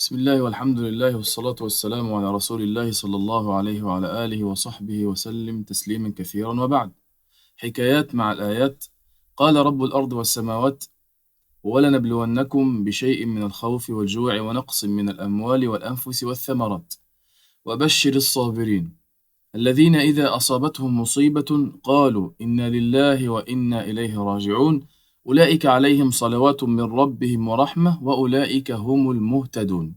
بسم الله والحمد لله والصلاة والسلام على رسول الله صلى الله عليه وعلى آله وصحبه وسلم تسليما كثيرا. وبعد، حكايات مع الآيات. قال رب الأرض والسماوات: ولنبلونكم بشيء من الخوف والجوع ونقص من الأموال والأنفس والثمرات وبشر الصابرين الذين إذا أصابتهم مصيبة قالوا إنا لله وإنا إليه راجعون أولئك عليهم صلوات من ربهم ورحمة وأولئك هم المهتدون.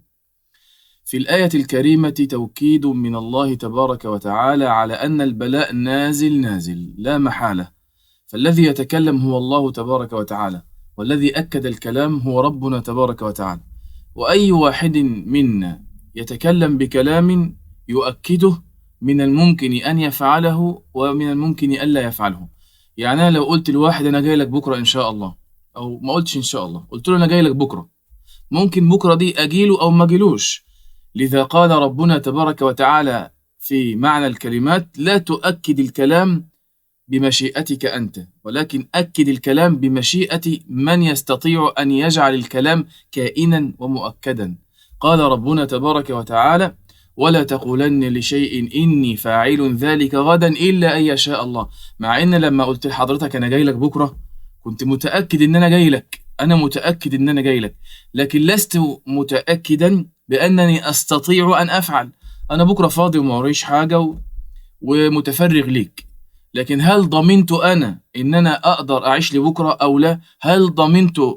في الآية الكريمة توكيد من الله تبارك وتعالى على أن البلاء نازل لا محالة، فالذي يتكلم هو الله تبارك وتعالى، والذي أكد الكلام هو ربنا تبارك وتعالى. وأي واحد منا يتكلم بكلام يؤكده من الممكن أن يفعله ومن الممكن ألا يفعله. يعني أنا لو قلت لواحد أنا جاي لك بكرة إن شاء الله، أو ما قلتش إن شاء الله، قلت له أنا جاي لك بكرة، ممكن بكرة دي أجيله أو ما أجيلوش. لذا قال ربنا تبارك وتعالى في معنى الكلمات: لا تؤكد الكلام بمشيئتك أنت، ولكن أكد الكلام بمشيئة من يستطيع أن يجعل الكلام كائنا ومؤكدا. قال ربنا تبارك وتعالى: ولا تقولن لشيء إني فاعل ذلك غدا إلا أن يشاء الله. مع إن لما قلت لحضرتك أنا جاي لك بكرة كنت متأكد إن أنا جاي لك، أنا متأكد إن أنا جاي لك، لكن لست متأكدا بأنني أستطيع أن أفعل. أنا بكرة فاضي وما وريش حاجة ومتفرغ ليك، لكن هل ضمنت أنا إن أنا أقدر أعيش لبكرة أو لا؟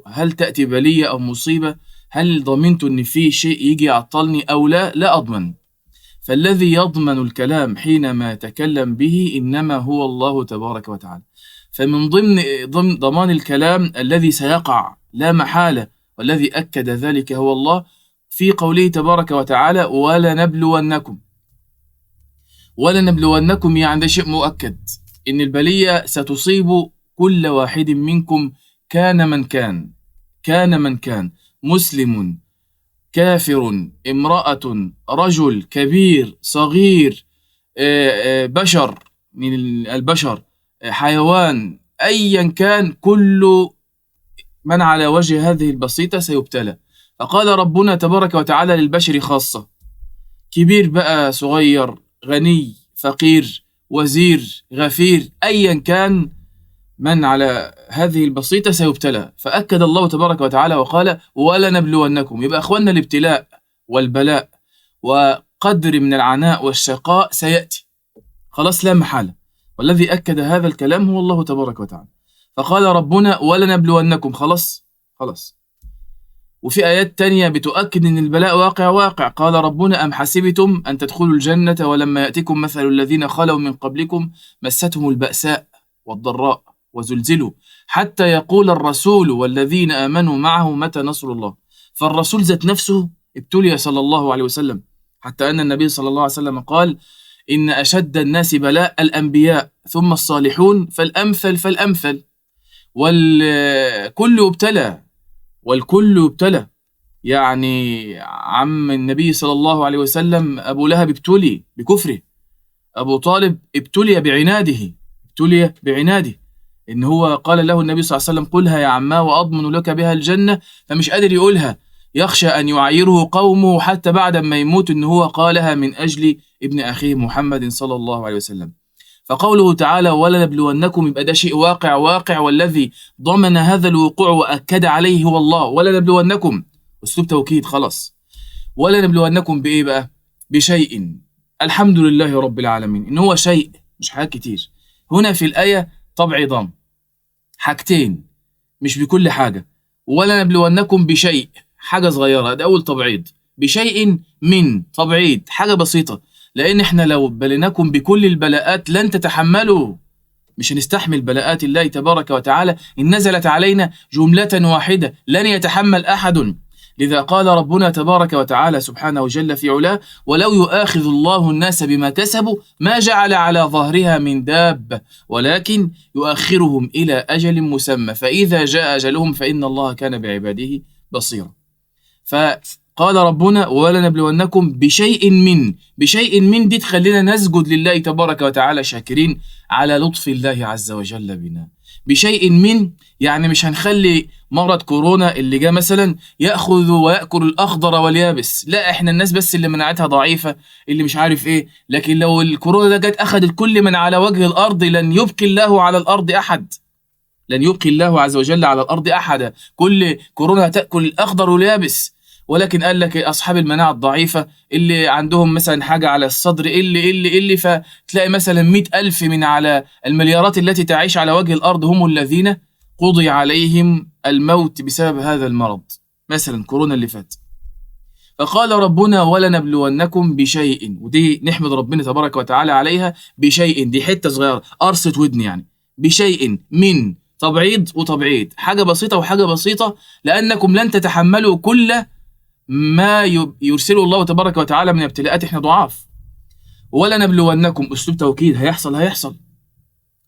هل تأتي بلية أو مصيبة؟ هل ضمنت إن في شيء يجي يعطلني أو لا؟ لا أضمن. فالذي يضمن الكلام حينما يتكلم به إنما هو الله تبارك وتعالى. فمن ضمن ضمان الكلام الذي سيقع لا محالة، والذي أكد ذلك هو الله في قوله تبارك وتعالى: ولنبلونكم، يعني ده شيء مؤكد إن البلية ستصيب كل واحد منكم، كان من كان، مسلم، كافر، امرأة، رجل، كبير، صغير، بشر من البشر، حيوان، أيا كان، كل من على وجه هذه البسيطة سيبتلى. فقال ربنا تبارك وتعالى للبشر خاصة، كبير بقى، صغير، غني، فقير، وزير، غفير، أيا كان من على هذه البسيطة سيبتلى. فأكد الله تبارك وتعالى وقال: ولنبلونكم. يبقى أخواننا الابتلاء والبلاء وقدر من العناء والشقاء سيأتي، خلاص لا محالة، والذي أكد هذا الكلام هو الله تبارك وتعالى. فقال ربنا: ولنبلونكم، خلاص. وفي آيات تانية بتؤكد أن البلاء واقع. قال ربنا: أم حسبتم أن تدخلوا الجنة ولما يأتكم مثل الذين خلوا من قبلكم مستهم البأساء والضراء وزلزلوا حتى يقول الرسول والذين آمنوا معه متى نصر الله. فالرسول ذات نفسه ابتلي صلى الله عليه وسلم، حتى أن النبي صلى الله عليه وسلم قال: إن أشد الناس بلاء الأنبياء ثم الصالحون فالأمثل. والكل يبتلى. يعني عم النبي صلى الله عليه وسلم أبو لهب ابتلي بكفره، أبو طالب ابتلي بعناده، إن هو قال له النبي صلى الله عليه وسلم: قلها يا عما وأضمن لك بها الجنة، فمش قادر يقولها، يخشى أن يعايره قومه حتى بعد ما يموت إن هو قالها من أجل ابن أخيه محمد صلى الله عليه وسلم. فقوله تعالى: ولنبلونكم، يبقى ده شيء واقع، والذي ضمن هذا الوقوع وأكد عليه هو الله. ولنبلونكم أسلوب توكيد، خلاص. ولنبلونكم بإيه بقى؟ بشيء. الحمد لله رب العالمين إن هو شيء، مش حاجات كتير. هنا في الآية طبع ضم، حاجتين، مش بكل حاجة. ولنبلونكم بشيء، حاجة صغيرة، ده أول تبعيض. بشيء من تبعيض، حاجة بسيطة، لأن إحنا لو بليناكم بكل البلاءات لن تتحملوا، مش هنستحمل بلاءات الله تبارك وتعالى إن نزلت علينا جملة واحدة، لن يتحمل أحد. لذا قال ربنا تبارك وتعالى سبحانه وجل في علاه: ولو يؤاخذ الله الناس بما كسبوا ما جعل على ظهرها من دابة ولكن يؤخرهم إلى أجل مسمى فإذا جاء أجلهم فإن الله كان بعباده بصيرا. فقال ربنا: ولنبلونكم بشيء من دي تخلينا نسجد لله تبارك وتعالى شاكرين على لطف الله عز وجل بنا. بشيء من، يعني مش هنخلي مرض كورونا اللي جه مثلا يأخذ ويأكل الأخضر واليابس، لا احنا الناس بس اللي مناعتها ضعيفة اللي مش عارف ايه. لكن لو الكورونا ده جت أخذت كل من على وجه الأرض، لن يبقي الله على الأرض أحد، لن يبقي الله عز وجل على الأرض أحدا، كل كورونا هتأكل الأخضر واليابس. ولكن قال لك أصحاب المناعة الضعيفة اللي عندهم مثلا حاجة على الصدر اللي فتلاقي مثلا 100,000 من على المليارات التي تعيش على وجه الأرض هم الذين قضي عليهم الموت بسبب هذا المرض، مثلا كورونا اللي فات. فقال ربنا ولنبلونكم بشيء، ودي نحمد ربنا تبارك وتعالى عليها، بشيء دي حتة صغيرة قرصة ودن يعني، بشيء من تبعيض وتبعيد، حاجة بسيطة وحاجة بسيطة، لأنكم لن تتحملوا كل ما يرسله الله تبارك وتعالى من ابتلاءات، احنا ضعاف. ولنبلونكم أسلوب توكيد، هيحصل.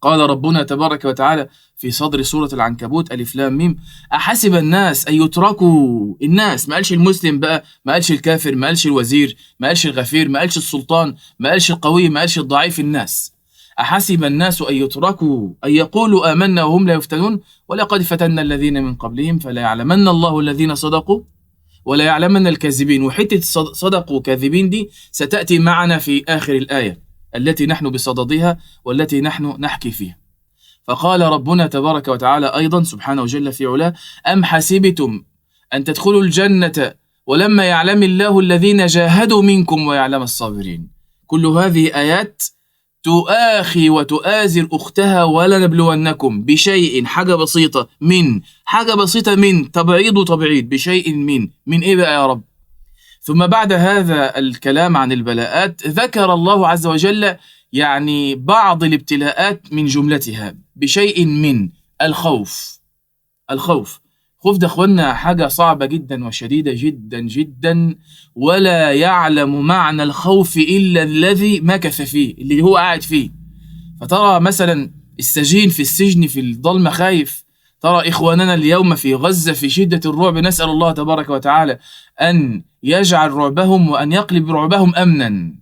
قال ربنا تبارك وتعالى في صدر سورة العنكبوت ألف لام ميم: أحسب الناس أن يتركوا، الناس، ما قالش المسلم بقى، ما قالش الكافر، ما قالش الوزير، ما قالش الغفير، ما قالش السلطان، ما قالش القوي، ما قالش الضعيف، الناس. أحسب الناس أن يتركوا أن يقولوا آمنا وهم لا يفتنون ولقد فتنا الذين من قبلهم فلا يعلمن الله الذين صدقوا ولا يعلمن الكاذبين. وحتة صدقوا وكاذبين دي ستأتي معنا في آخر الآية التي نحن بصددها والتي نحن نحكي فيها. فقال ربنا تبارك وتعالى أيضا سبحانه وجل في علاه: أم حسبتم أن تدخلوا الجنة ولما يعلم الله الذين جاهدوا منكم ويعلم الصابرين. كل هذه آيات تؤاخي وتؤازر أختها ولنبلونكم بشيء، حاجة بسيطة من تبعيض وتبعيد، بشيء من إيه بقى يا رب؟ ثم بعد هذا الكلام عن البلاءات ذكر الله عز وجل يعني بعض الابتلاءات من جملتها بشيء من الخوف. خوف ده اخوانا حاجة صعبة جدا وشديدة جدا جدا، ولا يعلم معنى الخوف إلا الذي مكث فيه، اللي هو قاعد فيه. فترى مثلا السجين في السجن في الظلمة خايف، ترى إخواننا اليوم في غزة في شدة الرعب، نسأل الله تبارك وتعالى أن يجعل رعبهم وأن يقلب رعبهم أمنا،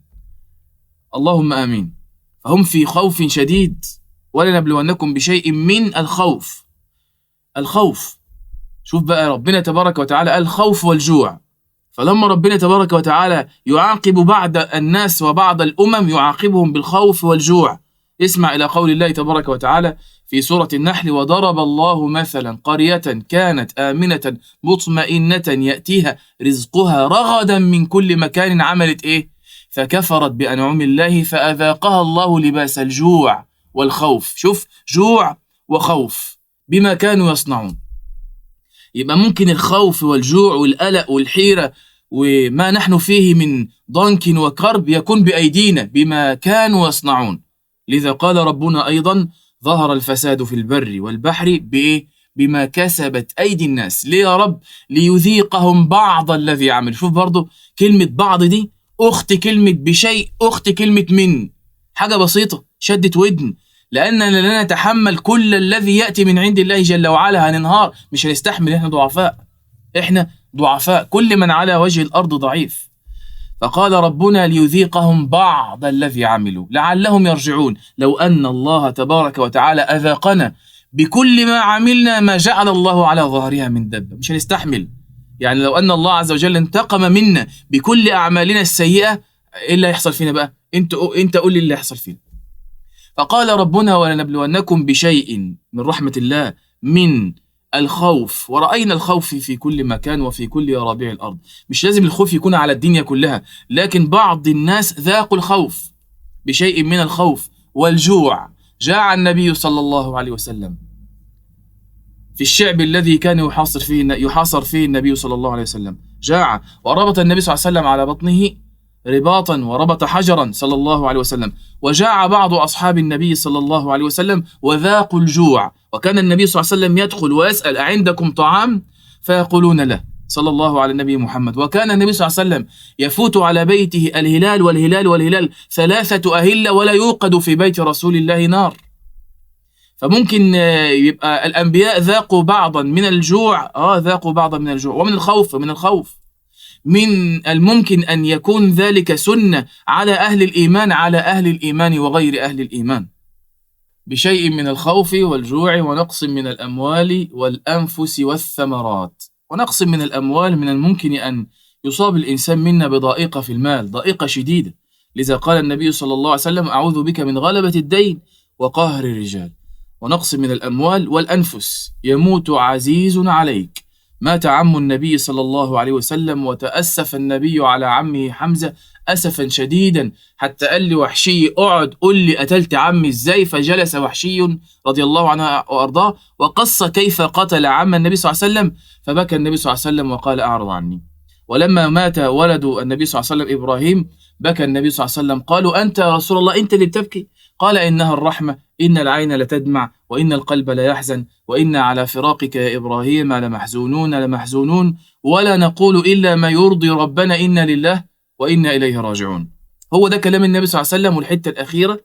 اللهم آمين. فهم في خوف شديد. ولنبلونكم بشيء من الخوف. شوف بقى ربنا تبارك وتعالى قال الخوف والجوع، فلما ربنا تبارك وتعالى يعاقب بعض الناس وبعض الأمم يعاقبهم بالخوف والجوع. اسمع إلى قول الله تبارك وتعالى في سورة النحل: وضرب الله مثلا قرية كانت آمنة مطمئنة يأتيها رزقها رغدا من كل مكان، عملت إيه؟ فكفرت بأنعم الله فأذاقها الله لباس الجوع والخوف. شوف، جوع وخوف بما كانوا يصنعون. يبقى ممكن الخوف والجوع والقلق والحيرة وما نحن فيه من ضنك وكرب يكون بأيدينا بما كانوا يصنعون. لذا قال ربنا أيضا: ظهر الفساد في البر والبحر بإيه؟ بما كسبت أيدي الناس. ليه يا رب؟ ليذيقهم بعض الذي عمل. شوف برضو كلمة بعض دي أخت كلمة بشيء، أخت كلمة من، حاجة بسيطة شدت ودن، لأننا لا نتحمل كل الذي يأتي من عند الله جل وعلا، هننهار، مش هنستحمل، إحنا ضعفاء، كل من على وجه الأرض ضعيف. فقال ربنا: ليذيقهم بعض الذي عملوا لعلهم يرجعون. لو أن الله تبارك وتعالى أذاقنا بكل ما عملنا ما جعل الله على ظهرها من دابة، مش هنستحمل. يعني لو أن الله عز وجل انتقم منا بكل أعمالنا السيئة، إيه اللي هيحصل فينا بقى؟ أنت قول لي اللي هيحصل فينا. فقال ربنا: ولنبلونكم بشيء من رحمة الله من الخوف. ورأينا الخوف في كل مكان وفي كل يرابيع الأرض. مش لازم الخوف يكون على الدنيا كلها، لكن بعض الناس ذاقوا الخوف. بشيء من الخوف والجوع. جاع النبي صلى الله عليه وسلم في الشعب الذي كان يحاصر فيه النبي صلى الله عليه وسلم، جاع، وربط النبي صلى الله عليه وسلم على بطنه رباطا وربط حجرا صلى الله عليه وسلم. وجاع بعض أصحاب النبي صلى الله عليه وسلم وذاقوا الجوع، وكان النبي صلى الله عليه وسلم يدخل ويسأل: أعندكم طعام؟ فيقولون له صلى الله على النبي محمد. وكان النبي صلى الله عليه وسلم يفوت على بيته الهلال والهلال 3 أهلة ولا يوقد في بيت رسول الله نار. فممكن يبقى الأنبياء ذاقوا بعضا من الجوع، ذاقوا بعضا من الجوع ومن الخوف. من الممكن أن يكون ذلك سنة على أهل الإيمان وغير أهل الإيمان. بشيء من الخوف والجوع ونقص من الأموال والأنفس والثمرات. ونقص من الأموال، من الممكن أن يصاب الإنسان منا بضائقة في المال، ضائقة شديدة، لذا قال النبي صلى الله عليه وسلم: أعوذ بك من غلبة الدين وقهر الرجال. ونقص من الأموال والأنفس، يموت عزيز عليك. مات عم النبي صلى الله عليه وسلم، وتأسف النبي على عمه حمزة أسفا شديدا، حتى قال لي وحشي: اقعد قل لي قتلت عمي ازاي. فجلس وحشي رضي الله عنه وأرضاه وقص كيف قتل عم النبي صلى الله عليه وسلم، فبكى النبي صلى الله عليه وسلم وقال: أعرض عني. ولما مات ولد النبي صلى الله عليه وسلم إبراهيم، بكى النبي صلى الله عليه وسلم. قالوا: أنت يا رسول الله أنت اللي بتبكي؟ قال: إنها الرحمة، إن العين لتدمع وإن القلب لا يحزن، وإنا على فراقك يا إبراهيم لمحزونون ولا نقول إلا ما يرضي ربنا، إنا لله وإنا إليه راجعون. هو ده كلام النبي صلى الله عليه وسلم. والحتة الأخيرة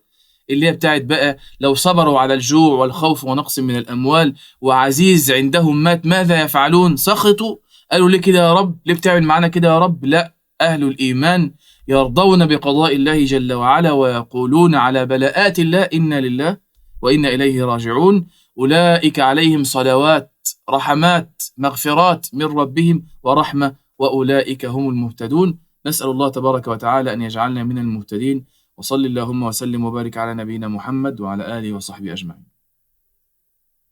اللي هي بتاعت بقى: لو صبروا على الجوع والخوف ونقص من الأموال وعزيز عندهم مات ماذا يفعلون؟ سخطوا. قالوا: ليه كده يا رب؟ ليه بتعمل معنا كده يا رب؟ لا، أهل الإيمان يرضون بقضاء الله جل وعلا ويقولون على بلاءات الله: إنا لله وإنا إليه راجعون. أولئك عليهم صلوات، رحمات، مغفرات من ربهم ورحمة، وأولئك هم المهتدون. نسأل الله تبارك وتعالى أن يجعلنا من المهتدين. وصل اللهم وسلم وبارك على نبينا محمد وعلى آله وصحبه أجمعين.